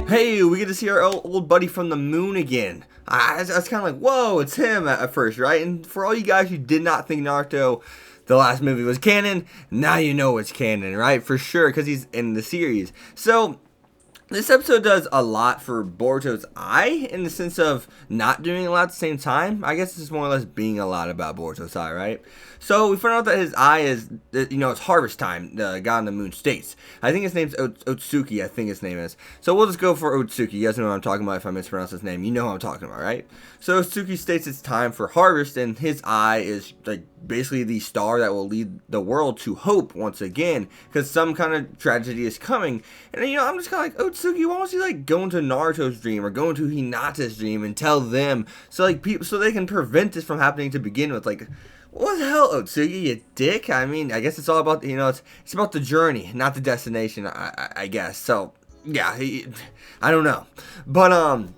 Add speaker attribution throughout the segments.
Speaker 1: Hey, we get to see our old buddy from the moon again. I was kind of like, whoa, it's him at first, right? And for all you guys who did not think Naruto, the last movie was canon, now you know it's canon, right? For sure, because he's in the series. So, this episode does a lot for Boruto's eye in the sense of not doing a lot at the same time. I guess it's more or less being a lot about Boruto's eye, right? So we find out that his eye is, it's harvest time, the god in the moon states. I think his name's Otsuki, I think his name is. So we'll just go for Otsuki. You guys know what I'm talking about. If I mispronounce his name, you know what I'm talking about, right? So Otsuki states it's time for harvest, and his eye is like basically the star that will lead the world to hope once again, because some kind of tragedy is coming. And I'm just kind of like, Otsuki, why don't you like go into Naruto's dream or go into Hinata's dream and tell them so like people so they can prevent this from happening to begin with? Like, what the hell, Otsuki, you dick? I mean, I guess it's all about it's about the journey, not the destination. I guess so. Yeah, I don't know, but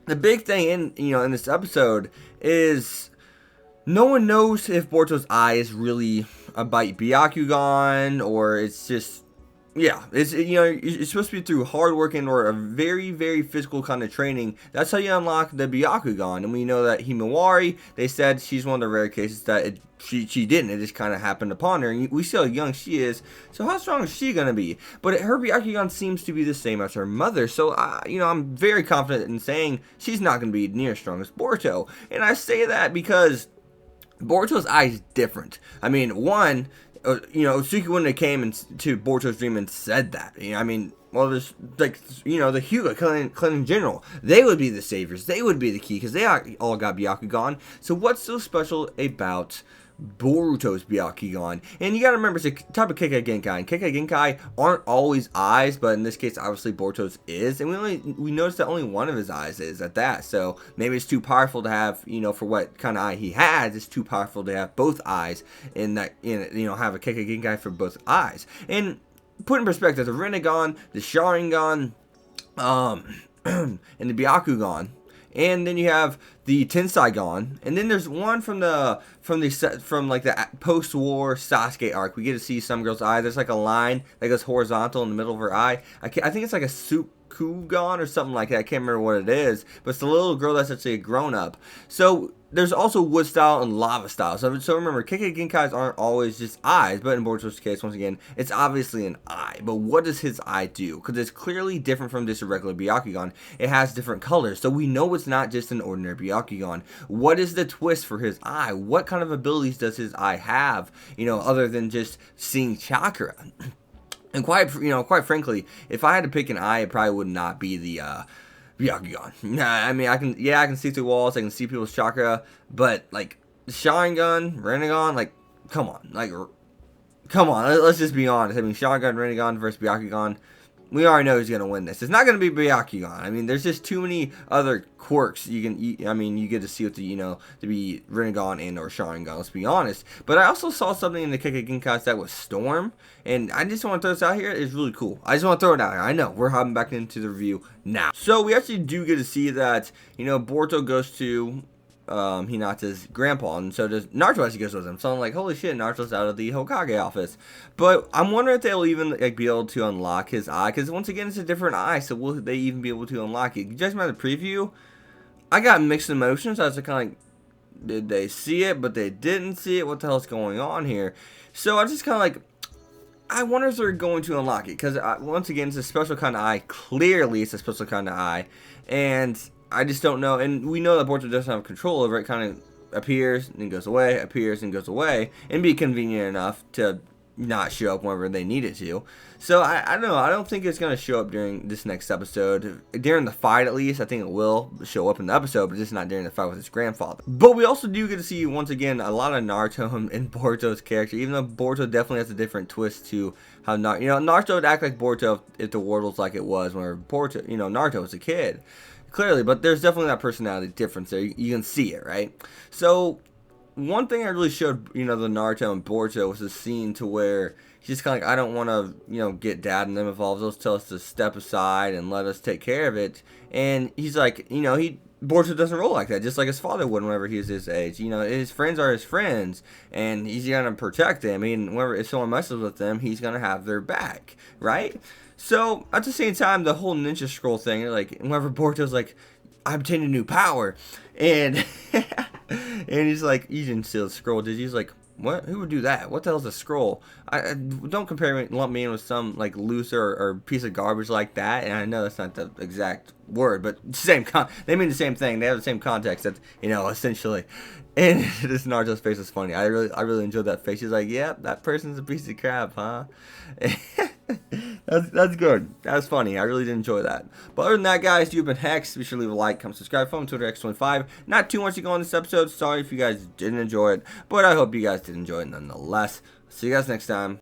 Speaker 1: the big thing in this episode is no one knows if Boruto's eye is really about Byakugan or it's just, yeah, it's supposed to be through hard working or a very, very physical kind of training. That's how you unlock the Byakugan. And we know that Himawari, they said she's one of the rare cases that she didn't. It just kind of happened upon her. And we see how young she is. So how strong is she going to be? But her Byakugan seems to be the same as her mother. So, I'm very confident in saying she's not going to be near as strong as Boruto. And I say that because Boruto's eye is different. I mean, one, Otsuki wouldn't have came to Boruto's dream and said that. Well, there's like, the Hyuga clan in general, they would be the saviors. They would be the key because they all got Byakugan. So what's so special about Boruto's Byakugan? And you gotta remember, it's a type of Kekkei Genkai, and Kekkei Genkai aren't always eyes, but in this case, obviously Boruto's is, and we noticed that only one of his eyes is at that. So maybe it's too powerful to have, for what kind of eye he has, it's too powerful to have both eyes in that, have a Kekkei Genkai for both eyes. And put in perspective, the Rinnegan, the Sharingan, and the Byakugan. And then you have the Tenseigan, and then there's one from the post-war Sasuke arc. We get to see some girl's eye. There's like a line that goes horizontal in the middle of her eye. I think it's like a Sukugan or something like that. I can't remember what it is, but it's the little girl that's actually a grown-up. So there's also wood style and lava style. So remember, Kekkei Genkais aren't always just eyes, but in Boruto's case, once again, it's obviously an eye. But what does his eye do? Because it's clearly different from just a regular Byakugan. It has different colors, so we know it's not just an ordinary Byakugan. What is the twist for his eye? What kind of abilities does his eye have, other than just seeing chakra? And quite frankly, if I had to pick an eye, it probably would not be the Byakugan. I can see through walls, I can see people's chakra, but like Sharingan, Rinnegan, like come on, let's just be honest. Sharingan, Rinnegan versus Byakugan, we already know who's gonna win this. It's not gonna be Byakugan. There's just too many other quirks you get to see with to be Rinnegan and or Sharingan. Let's be honest. But I also saw something in the Kekkei Genkai that was Storm, and I just want to throw this out here. It's really cool. I just want to throw it out here. I know we're hopping back into the review now. So we actually do get to see that Boruto goes to Hinata's grandpa, and so does Naruto as he goes with him. So I'm like, holy shit, Naruto's out of the Hokage office. But I'm wondering if they'll even be able to unlock his eye, because once again, it's a different eye. So will they even be able to unlock it? You guys remember the preview? I got mixed emotions. I was kind of like, did they see it, but they didn't see it? What the hell's going on here? So I just kind of like, I wonder if they're going to unlock it, because once again, it's a special kind of eye. Clearly, it's a special kind of eye, and I just don't know. And we know that Boruto doesn't have control over it. Kind of appears and goes away, appears and goes away, and be convenient enough to not show up whenever they need it to. So I don't know. I don't think it's going to show up during this next episode. During the fight, at least, I think it will show up in the episode, but just not during the fight with his grandfather. But we also do get to see, once again, a lot of Naruto and Boruto's character, even though Boruto definitely has a different twist to how Naruto would act like Boruto if the world was like it was when Naruto was a kid. Clearly, but there's definitely that personality difference there. You can see it, right? So one thing I really showed, the Naruto and Boruto was a scene to where he's just kind of like, I don't want to, get Dad and them involved. They'll tell us to step aside and let us take care of it. And he's like, Boruto doesn't roll like that, just like his father would whenever he was his age. His friends are his friends, and he's going to protect them. Whenever if someone messes with them, he's going to have their back, right? So at the same time, the whole ninja scroll thing, like whenever Boruto's like, I obtained a new power, and and he's like, you didn't steal the scroll, did you? He's like, what? Who would do that? What the hell's a scroll? I don't compare me, lump me in with some like loser or piece of garbage like that. And I know that's not the exact word, but they mean the same thing. They have the same context. That, essentially. And this Naruto's face is funny. I really enjoyed that face. He's like, yep, that person's a piece of crap, huh? That's good. That was funny. I really did enjoy that. But other than that, guys, you've been Hex. Be sure to leave a like, comment, subscribe, follow me on Twitter, X25. Not too much to go on this episode. Sorry if you guys didn't enjoy it, but I hope you guys did enjoy it nonetheless. See you guys next time.